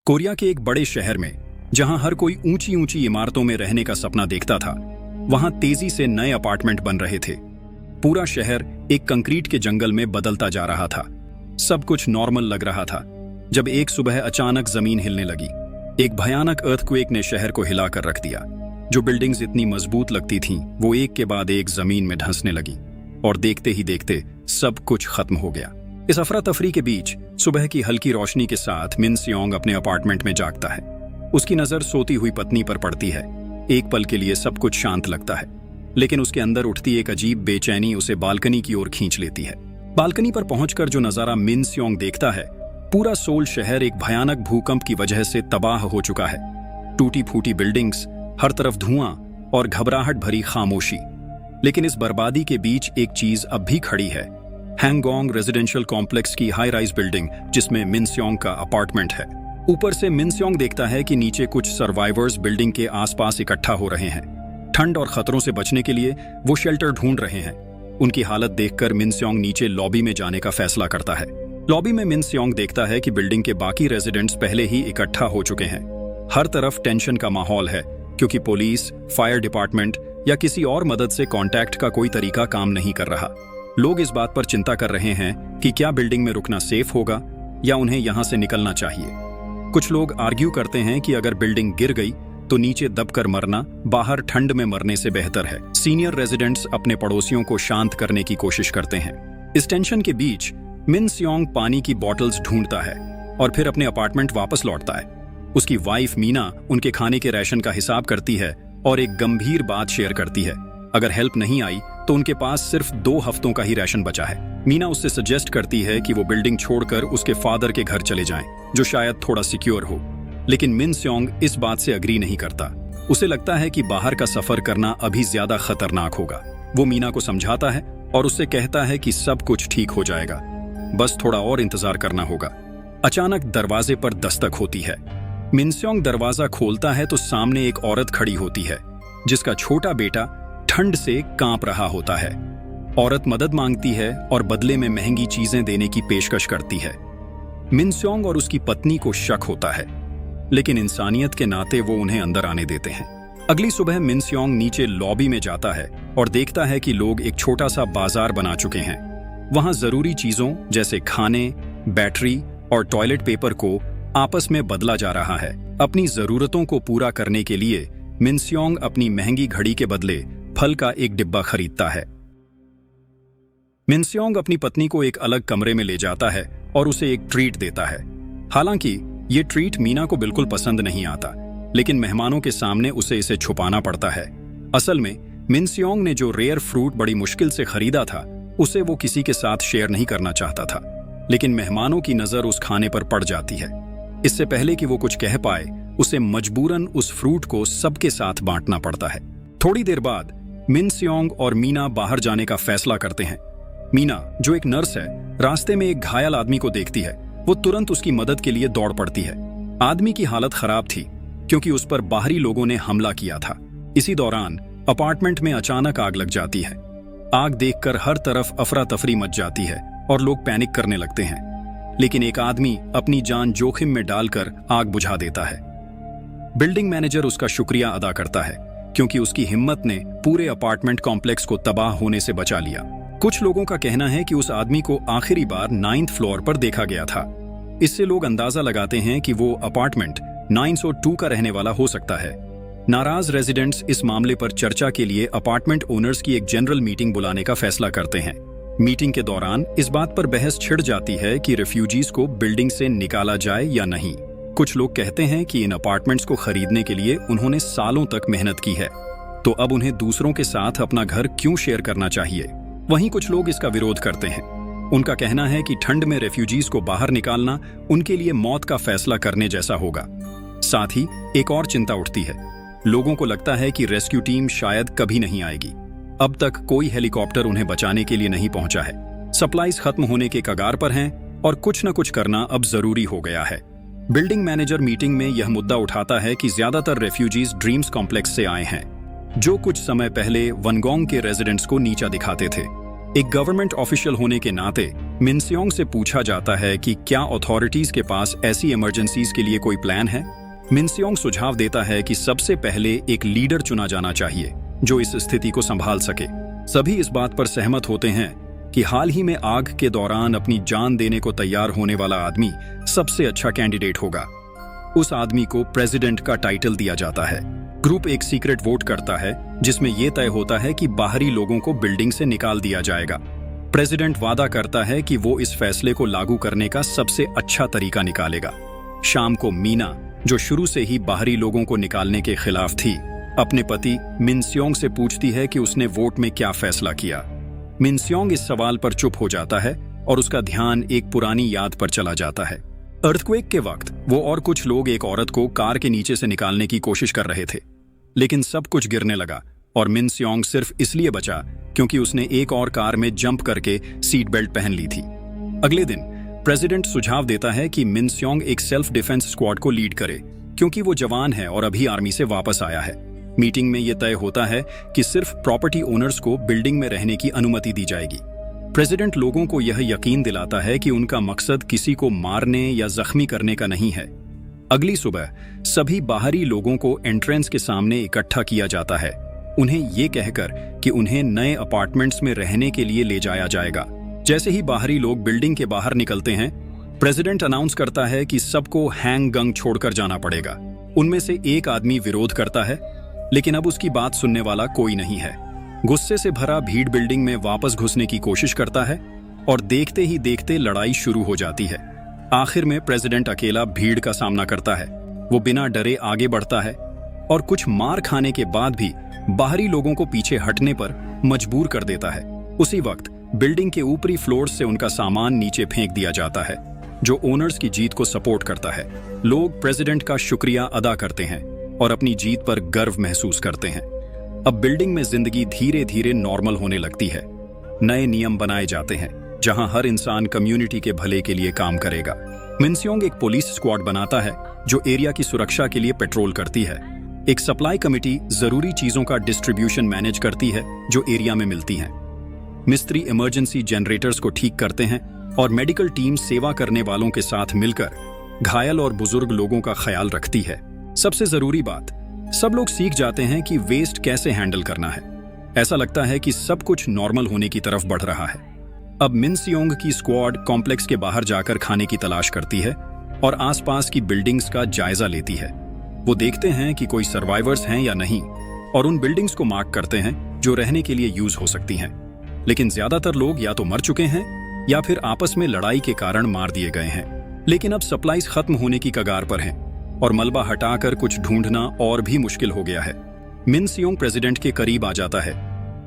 Korea के एक बड़े शहर में जहां हर कोई ऊंची ऊंची इमारतों में रहने का सपना देखता था, वहां तेजी से नए अपार्टमेंट बन रहे थे। पूरा शहर एक कंक्रीट के जंगल में बदलता जा रहा था। सब कुछ नॉर्मल लग रहा था जब एक सुबह अचानक जमीन हिलने लगी। एक भयानक अर्थक्वेक ने शहर को हिलाकर रख दिया। जो बिल्डिंग्स इतनी मजबूत लगती थीं, वो एक के बाद एक जमीन में धंसने लगी और देखते ही देखते सब कुछ खत्म हो गया। इस अफरा तफरी के बीच सुबह की हल्की रोशनी के साथ मिन सियोंग अपने अपार्टमेंट में जागता है। उसकी नजर सोती हुई पत्नी पर पड़ती है। एक पल के लिए सब कुछ शांत लगता है, लेकिन उसके अंदर उठती एक अजीब बेचैनी उसे बालकनी की ओर खींच लेती है। बालकनी पर पहुंचकर जो नजारा मिन सियोंग देखता है, पूरा सोल शहर एक भयानक भूकंप की वजह से तबाह हो चुका है। टूटी फूटी बिल्डिंग्स, हर तरफ धुआं और घबराहट भरी खामोशी। लेकिन इस बर्बादी के बीच एक चीज अब भी खड़ी है। हैंगोंग रेजिडेंशियल कॉम्प्लेक्स की हाई राइज बिल्डिंग, जिसमें मिन सियोंग का अपार्टमेंट है। ऊपर से मिन सियोंग देखता है कि नीचे कुछ सर्वाइवर्स बिल्डिंग के आसपास इकट्ठा हो रहे हैं। ठंड और खतरों से बचने के लिए वो शेल्टर ढूंढ रहे हैं। उनकी हालत देखकर मिन सियोंग नीचे लॉबी में जाने का फैसला करता है। लॉबी में मिन सियोंग देखता है कि बिल्डिंग के बाकी रेजिडेंट्स पहले ही इकट्ठा हो चुके हैं। हर तरफ टेंशन का माहौल है, क्योंकि पुलिस, फायर डिपार्टमेंट या किसी और मदद से कांटेक्ट का कोई तरीका काम नहीं कर रहा। लोग इस बात पर चिंता कर रहे हैं कि क्या बिल्डिंग में रुकना सेफ होगा या उन्हें यहां से निकलना चाहिए। कुछ लोग आर्ग्यू करते हैं कि अगर बिल्डिंग गिर गई तो नीचे दबकर मरना बाहर ठंड में मरने से बेहतर है। सीनियर रेजिडेंट्स अपने पड़ोसियों को शांत करने की कोशिश करते हैं। इस टेंशन के बीच मिन सियोंग पानी की बॉटल्स ढूंढता है और फिर अपने अपार्टमेंट वापस लौटता है। उसकी वाइफ मीना उनके खाने के राशन का हिसाब करती है और एक गंभीर बात शेयर करती है। अगर हेल्प नहीं आई तो उनके पास सिर्फ 2 हफ्तों का ही राशन बचा है। मीना उससे सजेस्ट करती है कि वो बिल्डिंग छोड़कर उसके फादर के घर चले जाएं, जो शायद थोड़ा सिक्योर हो। लेकिन मिन सियोंग इस बात से अग्री नहीं करता। उसे लगता है कि बाहर का सफर करना अभी ज्यादा खतरनाक होगा। वो मीना को समझाता है और उससे कहता है कि सब कुछ ठीक हो जाएगा, बस थोड़ा और इंतजार करना होगा। अचानक दरवाजे पर दस्तक होती है। मिन सियोंग दरवाजा खोलता है तो सामने एक औरत खड़ी होती है, जिसका छोटा बेटा ठंड से कांप रहा होता है। औरत मदद मांगती है और बदले में महंगी चीजें देने की पेशकश करती है। मिन सियोंग और उसकी पत्नी को शक होता है, लेकिन इंसानियत के नाते वो उन्हें अंदर आने देते हैं। अगली सुबह मिन सियोंग नीचे लॉबी में जाता है और देखता है कि लोग एक छोटा सा बाजार बना चुके हैं। वहां जरूरी चीजों जैसे खाने, बैटरी और टॉयलेट पेपर को आपस में बदला जा रहा है। अपनी जरूरतों को पूरा करने के लिए मिन सियोंग अपनी महंगी घड़ी के बदले फल का एक डिब्बा खरीदता है। मिन सियोंग अपनी पत्नी को एक अलग कमरे में ले जाता है और उसे एक ट्रीट देता है। हालांकि ये ट्रीट मीना को बिल्कुल पसंद नहीं आता, लेकिन मेहमानों के सामने उसे इसे छुपाना पड़ता है। असल में मिन सियोंग ने जो रेयर फ्रूट बड़ी मुश्किल से खरीदा था, उसे वो किसी के साथ शेयर नहीं करना चाहता था। लेकिन मेहमानों की नजर उस खाने पर पड़ जाती है। इससे पहले कि वो कुछ कह पाए, उसे मजबूरन उस फ्रूट को सबके साथ बांटना पड़ता है। थोड़ी देर बाद मिन सियोंग और मीना बाहर जाने का फैसला करते हैं। मीना, जो एक नर्स है, रास्ते में एक घायल आदमी को देखती है। वो तुरंत उसकी मदद के लिए दौड़ पड़ती है। आदमी की हालत खराब थी, क्योंकि उस पर बाहरी लोगों ने हमला किया था। इसी दौरान अपार्टमेंट में अचानक आग लग जाती है। आग देखकर हर तरफ अफरा तफरी मच जाती है और लोग पैनिक करने लगते हैं। लेकिन एक आदमी अपनी जान जोखिम में डालकर आग बुझा देता है। बिल्डिंग मैनेजर उसका शुक्रिया अदा करता है, क्योंकि उसकी हिम्मत ने पूरे अपार्टमेंट कॉम्प्लेक्स को तबाह होने से बचा लिया। कुछ लोगों का कहना है कि उस आदमी को आखिरी बार 9th फ्लोर पर देखा गया था। इससे लोग अंदाजा लगाते हैं कि वो अपार्टमेंट 902 का रहने वाला हो सकता है। नाराज रेजिडेंट्स इस मामले पर चर्चा के लिए अपार्टमेंट ओनर्स की एक जनरल मीटिंग बुलाने का फैसला करते हैं। मीटिंग के दौरान इस बात पर बहस छिड़ जाती है कि रेफ्यूजीज को बिल्डिंग से निकाला जाए या नहीं। कुछ लोग कहते हैं कि इन अपार्टमेंट्स को खरीदने के लिए उन्होंने सालों तक मेहनत की है, तो अब उन्हें दूसरों के साथ अपना घर क्यों शेयर करना चाहिए। वहीं कुछ लोग इसका विरोध करते हैं। उनका कहना है कि ठंड में रेफ्यूजीज को बाहर निकालना उनके लिए मौत का फैसला करने जैसा होगा। साथ ही एक और चिंता उठती है। लोगों को लगता है कि रेस्क्यू टीम शायद कभी नहीं आएगी। अब तक कोई हेलीकॉप्टर उन्हें बचाने के लिए नहीं पहुंचा है। सप्लाईज खत्म होने के कगार पर हैं और कुछ न कुछ करना अब जरूरी हो गया है। बिल्डिंग मैनेजर मीटिंग में यह मुद्दा उठाता है कि ज्यादातर रेफ्यूजीज ड्रीम्स कॉम्प्लेक्स से आए हैं, जो कुछ समय पहले वनगोंग के रेजिडेंट्स को नीचा दिखाते थे। एक गवर्नमेंट ऑफिशियल होने के नाते मिनस्योंग से पूछा जाता है कि क्या अथॉरिटीज के पास ऐसी इमरजेंसीज के लिए कोई प्लान है। मिनस्योंग सुझाव देता है कि सबसे पहले एक लीडर चुना जाना चाहिए जो इस स्थिति को संभाल सके। सभी इस बात पर सहमत होते हैं कि हाल ही में आग के दौरान अपनी जान देने को तैयार होने वाला आदमी सबसे अच्छा कैंडिडेट होगा। उस आदमी को प्रेसिडेंट का टाइटल दिया जाता है। ग्रुप एक सीक्रेट वोट करता है जिसमें यह तय होता है कि बाहरी लोगों को बिल्डिंग से निकाल दिया जाएगा। प्रेसिडेंट वादा करता है कि वो इस फैसले को लागू करने का सबसे अच्छा तरीका निकालेगा। शाम को मीना, जो शुरू से ही बाहरी लोगों को निकालने के खिलाफ थी, अपने पति मिनस्योंग से पूछती है कि उसने वोट में क्या फैसला किया। मिनस्योंग इस सवाल पर चुप हो जाता है और उसका ध्यान एक पुरानी याद पर चला जाता है। अर्थक्वेक के वक्त वो और कुछ लोग एक औरत को कार के नीचे से निकालने की कोशिश कर रहे थे, लेकिन सब कुछ गिरने लगा और मिनस्योंग सिर्फ इसलिए बचा क्योंकि उसने एक और कार में जंप करके सीट बेल्ट पहन ली थी। अगले दिन प्रेसिडेंट सुझाव देता है कि मिनस्योंग एक सेल्फ डिफेंस स्क्वाड को लीड करे क्योंकि वो जवान है और अभी आर्मी से वापस आया है। मीटिंग में यह तय होता है कि सिर्फ प्रॉपर्टी ओनर्स को बिल्डिंग में रहने की अनुमति दी जाएगी। प्रेसिडेंट लोगों को यह यकीन दिलाता है कि उनका मकसद किसी को मारने या जख्मी करने का नहीं है। अगली सुबह सभी बाहरी लोगों को एंट्रेंस के सामने इकट्ठा किया जाता है, उन्हें ये कहकर कि उन्हें नए अपार्टमेंट्स में रहने के लिए ले जाया जाएगा। जैसे ही बाहरी लोग बिल्डिंग के बाहर निकलते हैं, प्रेसिडेंट अनाउंस करता है कि सबको हैंग गंग छोड़कर जाना पड़ेगा। उनमें से एक आदमी विरोध करता है, लेकिन अब उसकी बात सुनने वाला कोई नहीं है। गुस्से से भरा भीड़ बिल्डिंग में वापस घुसने की कोशिश करता है और देखते ही देखते लड़ाई शुरू हो जाती है। आखिर में प्रेसिडेंट अकेला भीड़ का सामना करता है। वो बिना डरे आगे बढ़ता है और कुछ मार खाने के बाद भी बाहरी लोगों को पीछे हटने पर मजबूर कर देता है। उसी वक्त बिल्डिंग के ऊपरी फ्लोर से उनका सामान नीचे फेंक दिया जाता है, जो ओनर्स की जीत को सपोर्ट करता है। लोग प्रेसिडेंट का शुक्रिया अदा करते हैं और अपनी जीत पर गर्व महसूस करते हैं। अब बिल्डिंग में जिंदगी धीरे धीरे नॉर्मल होने लगती है। नए नियम बनाए जाते हैं जहां हर इंसान कम्युनिटी के भले के लिए काम करेगा। मिनस्योंग एक पुलिस स्क्वाड बनाता है जो एरिया की सुरक्षा के लिए पेट्रोल करती है। एक सप्लाई कमेटी जरूरी चीजों का डिस्ट्रीब्यूशन मैनेज करती है जो एरिया में मिलती हैं। मिस्त्री इमरजेंसी जनरेटर्स को ठीक करते हैं और मेडिकल टीम सेवा करने वालों के साथ मिलकर घायल और बुजुर्ग लोगों का ख्याल रखती है। सबसे जरूरी बात, सब लोग सीख जाते हैं कि वेस्ट कैसे हैंडल करना है। ऐसा लगता है कि सब कुछ नॉर्मल होने की तरफ बढ़ रहा है। अब मिनस्योंग की स्क्वाड कॉम्प्लेक्स के बाहर जाकर खाने की तलाश करती है और आसपास की बिल्डिंग्स का जायजा लेती है। वो देखते हैं कि कोई सर्वाइवर्स हैं या नहीं और उन बिल्डिंग्स को मार्क करते हैं जो रहने के लिए यूज हो सकती हैं। लेकिन ज्यादातर लोग या तो मर चुके हैं या फिर आपस में लड़ाई के कारण मार दिए गए हैं। लेकिन अब सप्लाईज खत्म होने की कगार पर हैं और मलबा हटाकर कुछ ढूंढना और भी मुश्किल हो गया है। मिनस्योंग प्रेसिडेंट के करीब आ जाता है,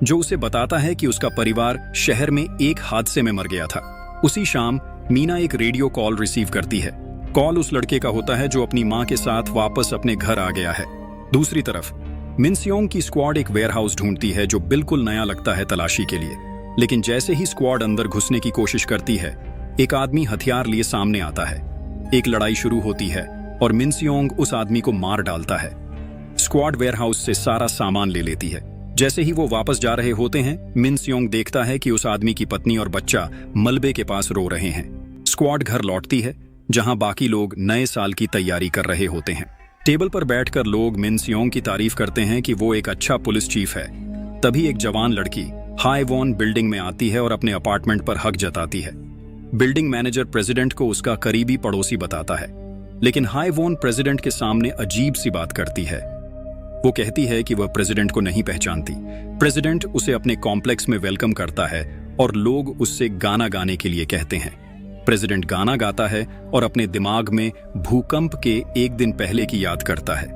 जो उसे बताता है कि उसका परिवार शहर में एक हादसे में मर गया था। उसी शाम मीना एक रेडियो कॉल रिसीव करती है। कॉल उस लड़के का होता है जो अपनी मां के साथ वापस अपने घर आ गया है। दूसरी तरफ मिनस्योंग की स्क्वाड एक वेयरहाउस ढूंढती है जो बिल्कुल नया लगता है तलाशी के लिए। लेकिन जैसे ही स्क्वाड अंदर घुसने की कोशिश करती है, एक आदमी हथियार लिए सामने आता है। एक लड़ाई शुरू होती है और मिनस्योंग उस आदमी को मार डालता है। स्क्वाड वेयरहाउस से सारा सामान ले लेती है। जैसे ही वो वापस जा रहे होते हैं, मिनस्योंग देखता है कि उस आदमी की पत्नी और बच्चा मलबे के पास रो रहे हैं। स्क्वाड घर लौटती है जहां बाकी लोग नए साल की तैयारी कर रहे होते हैं। टेबल पर बैठकर लोग मिनस्योंग की तारीफ करते हैं कि वो एक अच्छा पुलिस चीफ है। तभी एक जवान लड़की हाईवॉन बिल्डिंग में आती है और अपने अपार्टमेंट पर हक जताती है। बिल्डिंग मैनेजर प्रेसिडेंट को उसका करीबी पड़ोसी बताता है, लेकिन हाईवॉन प्रेसिडेंट के सामने अजीब सी बात करती है। वो कहती है कि वह प्रेसिडेंट को नहीं पहचानती। प्रेसिडेंट उसे अपने कॉम्प्लेक्स में वेलकम करता है और लोग उससे गाना गाने के लिए कहते हैं। प्रेसिडेंट गाना गाता है और अपने दिमाग में भूकंप के एक दिन पहले की याद करता है।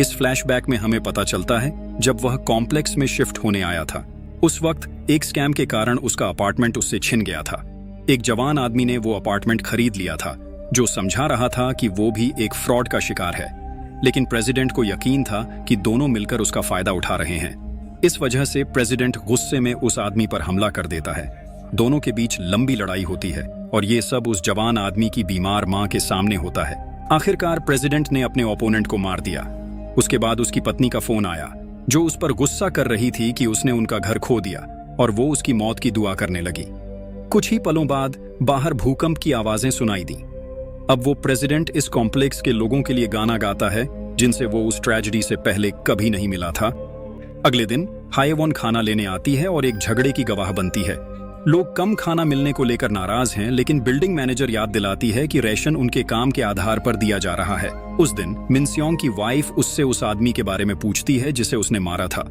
इस फ्लैशबैक में हमें पता चलता है जब वह कॉम्प्लेक्स में शिफ्ट होने आया था। उस वक्त एक स्कैम के कारण उसका अपार्टमेंट उससे छिन गया था। एक जवान आदमी ने वो अपार्टमेंट खरीद लिया था जो समझा रहा था कि वो भी एक फ्रॉड का शिकार है, लेकिन प्रेसिडेंट को यकीन था कि दोनों मिलकर उसका फायदा उठा रहे हैं। इस वजह से प्रेसिडेंट गुस्से में उस आदमी पर हमला कर देता है। दोनों के बीच लंबी लड़ाई होती है और ये सब उस जवान आदमी की बीमार मां के सामने होता है। आखिरकार प्रेसिडेंट ने अपने ओपोनेंट को मार दिया। उसके बाद उसकी पत्नी का फोन आया, जो उस पर गुस्सा कर रही थी कि उसने उनका घर खो दिया, और वो उसकी मौत की दुआ करने लगी। कुछ ही पलों बाद बाहर भूकंप की आवाजें सुनाई दी। अब वो प्रेसिडेंट इस कॉम्प्लेक्स के लोगों के लिए गाना गाता है जिनसे वो उस ट्रेजेडी से पहले कभी नहीं मिला था। अगले दिन हायेवॉन खाना लेने आती है और एक झगड़े की गवाह बनती है। लोग कम खाना मिलने को लेकर नाराज हैं, लेकिन बिल्डिंग मैनेजर याद दिलाती है कि राशन उनके काम के आधार पर दिया जा रहा है। उस दिन मिनस्योंग की वाइफ उससे उस आदमी के बारे में पूछती है जिसे उसने मारा था।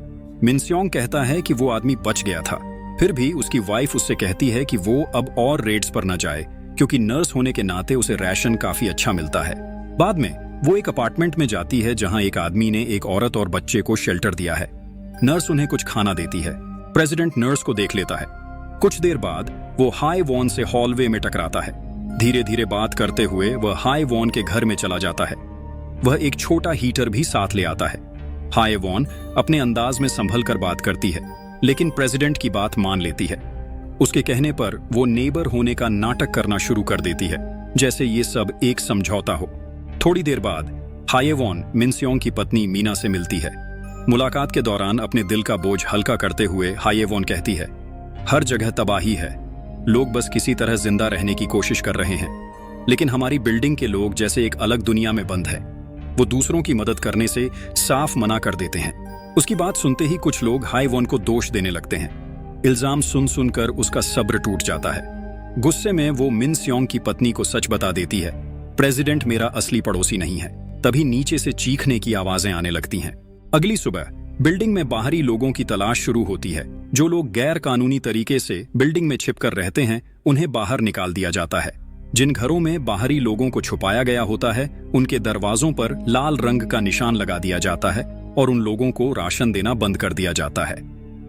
मिनस्योंग कहता है कि वो आदमी बच गया था। फिर भी उसकी वाइफ उससे कहती है कि वो अब और रेड्स पर न जाए, क्योंकि नर्स होने के नाते उसे राशन काफी अच्छा मिलता है। बाद में वो एक अपार्टमेंट में जाती है जहां एक आदमी ने एक औरत और बच्चे को शेल्टर दिया है। नर्स उन्हें कुछ खाना देती है। प्रेसिडेंट नर्स को देख लेता है। कुछ देर बाद वो हायेवॉन से हॉलवे में टकराता है। धीरे धीरे बात करते हुए वह हायेवॉन के घर में चला जाता है। वह एक छोटा हीटर भी साथ ले आता है। हायेवॉन अपने अंदाज में संभल कर बात करती है, लेकिन प्रेसिडेंट की बात मान लेती है। उसके कहने पर वो नेबर होने का नाटक करना शुरू कर देती है, जैसे ये सब एक समझौता हो। थोड़ी देर बाद हायेवॉन मिनस्योंग की पत्नी मीना से मिलती है। मुलाकात के दौरान अपने दिल का बोझ हल्का करते हुए हायेवॉन कहती है, हर जगह तबाही है, लोग बस किसी तरह जिंदा रहने की कोशिश कर रहे हैं, लेकिन हमारी बिल्डिंग के लोग जैसे एक अलग दुनिया में बंद है। वो दूसरों की मदद करने से साफ मना कर देते हैं। उसकी बात सुनते ही कुछ लोग हायेवॉन को दोष देने लगते हैं। इल्जाम सुन सुनकर उसका सब्र टूट जाता है। गुस्से में वो मिनस्योंग की पत्नी को सच बता देती है, प्रेसिडेंट मेरा असली पड़ोसी नहीं है। तभी नीचे से चीखने की आवाजें आने लगती हैं। अगली सुबह बिल्डिंग में बाहरी लोगों की तलाश शुरू होती है। जो लोग गैर कानूनी तरीके से बिल्डिंग में छिपकर रहते हैं, उन्हें बाहर निकाल दिया जाता है। जिन घरों में बाहरी लोगों को छुपाया गया होता है, उनके दरवाजों पर लाल रंग का निशान लगा दिया जाता है और उन लोगों को राशन देना बंद कर दिया जाता है।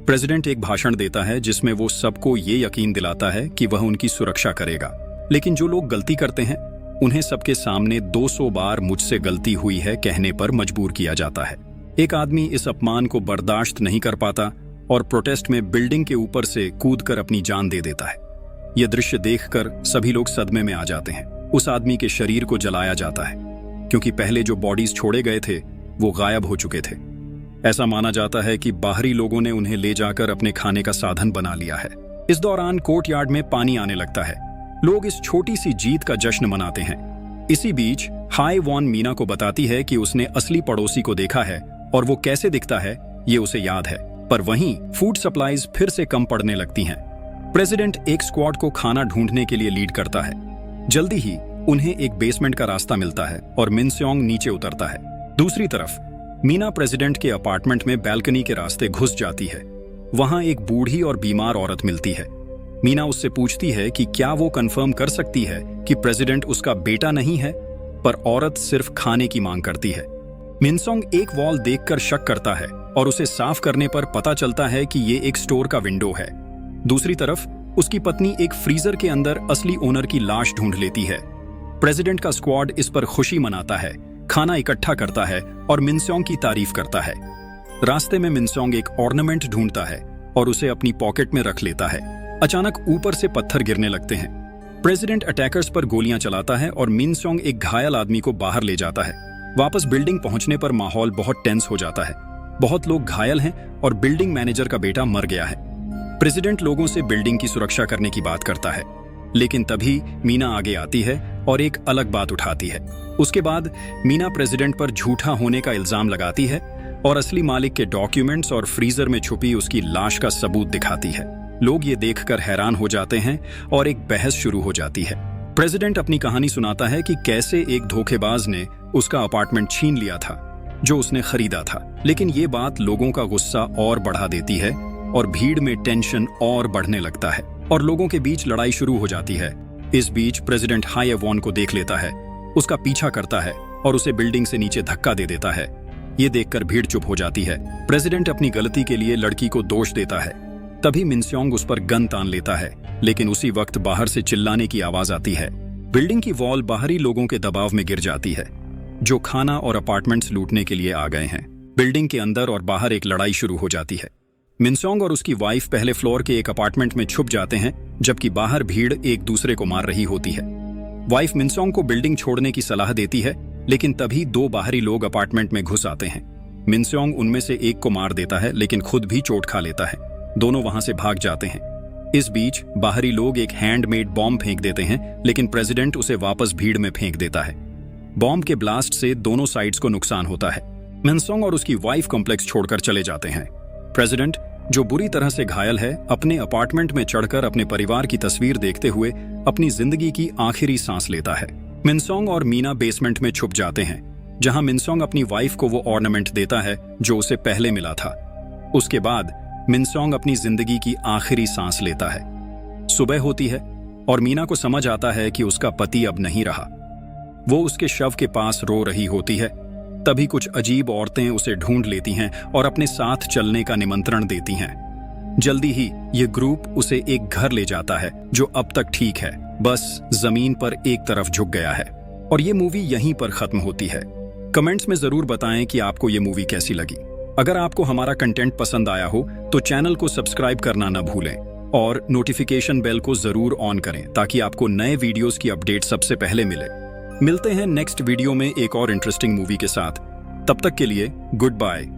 प्रेसिडेंट एक भाषण देता है जिसमें वो सबको ये यकीन दिलाता है कि वह उनकी सुरक्षा करेगा। लेकिन जो लोग गलती करते हैं, उन्हें सबके सामने 200 बार मुझसे गलती हुई है कहने पर मजबूर किया जाता है। एक आदमी इस अपमान को बर्दाश्त नहीं कर पाता और प्रोटेस्ट में बिल्डिंग के ऊपर से कूदकर अपनी जान दे देता है। यह दृश्य देखकर सभी लोग सदमे में आ जाते हैं। उस आदमी के शरीर को जलाया जाता है, क्योंकि पहले जो बॉडीज छोड़े गए थे वो गायब हो चुके थे। ऐसा माना जाता है कि बाहरी लोगों ने उन्हें ले जाकर अपने खाने का साधन बना लिया है। इस दौरान कोर्टयार्ड में पानी आने लगता है। लोग इस छोटी सी जीत का जश्न मनाते हैं। इसी बीच हायेवॉन मीना को बताती है कि उसने असली पड़ोसी को देखा है और वो कैसे दिखता है ये उसे याद है। पर वहीं फूड सप्लाईज फिर से कम पड़ने लगती हैं। प्रेसिडेंट एक स्क्वाड को खाना ढूंढने के लिए लीड करता है। जल्दी ही उन्हें एक बेसमेंट का रास्ता मिलता है और मिनस्योंग नीचे उतरता है। दूसरी तरफ मीना प्रेसिडेंट के अपार्टमेंट में बैल्कनी के रास्ते घुस जाती है। वहां एक बूढ़ी और बीमार औरत मिलती है। मीना उससे पूछती है कि क्या वो कंफर्म कर सकती है कि प्रेसिडेंट उसका बेटा नहीं है, पर औरत सिर्फ खाने की मांग करती है। मिनस्योंग एक वॉल देखकर शक करता है और उसे साफ करने पर पता चलता है कि ये एक स्टोर का विंडो है। दूसरी तरफ उसकी पत्नी एक फ्रीजर के अंदर असली ओनर की लाश ढूंढ लेती है। प्रेसिडेंट का स्क्वाड इस पर खुशी मनाता है, खाना इकट्ठा करता है और मिनस्योंग की तारीफ करता है। रास्ते में मिनस्योंग एक ऑर्नामेंट ढूंढता है और उसे अपनी पॉकेट में रख लेता है। अचानक ऊपर से पत्थर गिरने लगते हैं। प्रेसिडेंट अटैकर्स पर गोलियां चलाता है और मिनस्योंग एक घायल आदमी को बाहर ले जाता है। वापस बिल्डिंग पहुंचने पर माहौल बहुत टेंस हो जाता है। बहुत लोग घायल हैं और बिल्डिंग मैनेजर का बेटा मर गया है। प्रेसिडेंट लोगों से बिल्डिंग की सुरक्षा करने की बात करता है, लेकिन तभी मीना आगे आती है और एक अलग बात उठाती है। उसके बाद मीना प्रेसिडेंट पर झूठा होने का इल्जाम लगाती है और असली मालिक के डॉक्यूमेंट्स और फ्रीजर में छुपी उसकी लाश का सबूत दिखाती है। लोग ये देखकर हैरान हो जाते हैं और एक बहस शुरू हो जाती है। प्रेसिडेंट अपनी कहानी सुनाता है कि कैसे एक धोखेबाज ने उसका अपार्टमेंट छीन लिया था जो उसने खरीदा था। लेकिन ये बात लोगों का गुस्सा और बढ़ा देती है और भीड़ में टेंशन और बढ़ने लगता है और लोगों के बीच लड़ाई शुरू हो जाती है। इस बीच प्रेसिडेंट हायेवॉन को देख लेता है, उसका पीछा करता है और उसे बिल्डिंग से नीचे धक्का दे देता है। ये देखकर भीड़ चुप हो जाती है। प्रेसिडेंट अपनी गलती के लिए लड़की को दोष देता है। तभी मिनस्योंग उस पर गन तान लेता है, लेकिन उसी वक्त बाहर से चिल्लाने की आवाज आती है। बिल्डिंग की वॉल बाहरी लोगों के दबाव में गिर जाती है, जो खाना और अपार्टमेंट्स लूटने के लिए आ गए हैं। बिल्डिंग के अंदर और बाहर एक लड़ाई शुरू हो जाती है। मिनस्योंग और उसकी वाइफ पहले फ्लोर के एक अपार्टमेंट में छुप जाते हैं, जबकि बाहर भीड़ एक दूसरे को मार रही होती है। वाइफ मिनस्योंग को बिल्डिंग छोड़ने की सलाह देती है, लेकिन तभी 2 बाहरी लोग अपार्टमेंट में घुस आते हैं। मिनस्योंग उनमें से एक को मार देता है, लेकिन खुद भी चोट खा लेता है। दोनों वहां से भाग जाते हैं। इस बीच बाहरी लोग एक हैंडमेड बॉम्ब फेंक देते हैं, लेकिन प्रेसिडेंट उसे वापस भीड़ में फेंक देता है। बॉम्ब के ब्लास्ट से दोनों साइड्स को नुकसान होता है। मिनसोंग और उसकी वाइफ कॉम्प्लेक्स छोड़कर चले जाते हैं। प्रेसिडेंट, जो बुरी तरह से घायल है, अपने अपार्टमेंट में चढ़कर अपने परिवार की तस्वीर देखते हुए अपनी जिंदगी की आखिरी सांस लेता है। मिनसोंग और मीना बेसमेंट में छुप जाते हैं, जहां मिनसोंग अपनी वाइफ को वो ऑर्नामेंट देता है जो उसे पहले मिला था। उसके बाद मिनसोंग अपनी जिंदगी की आखिरी सांस लेता है। सुबह होती है और मीना को समझ आता है कि उसका पति अब नहीं रहा। वो उसके शव के पास रो रही होती है। तभी कुछ अजीब औरतें उसे ढूंढ लेती हैं और अपने साथ चलने का निमंत्रण देती हैं। जल्दी ही ये ग्रुप उसे एक घर ले जाता है जो अब तक ठीक है, बस जमीन पर एक तरफ झुक गया है। और ये मूवी यहीं पर खत्म होती है। कमेंट्स में जरूर बताएं कि आपको ये मूवी कैसी लगी। अगर आपको हमारा कंटेंट पसंद आया हो तो चैनल को सब्सक्राइब करना न भूलें और नोटिफिकेशन बेल को जरूर ऑन करें ताकि आपको नए वीडियोस की अपडेट सबसे पहले मिले। मिलते हैं नेक्स्ट वीडियो में एक और इंटरेस्टिंग मूवी के साथ। तब तक के लिए गुड बाय।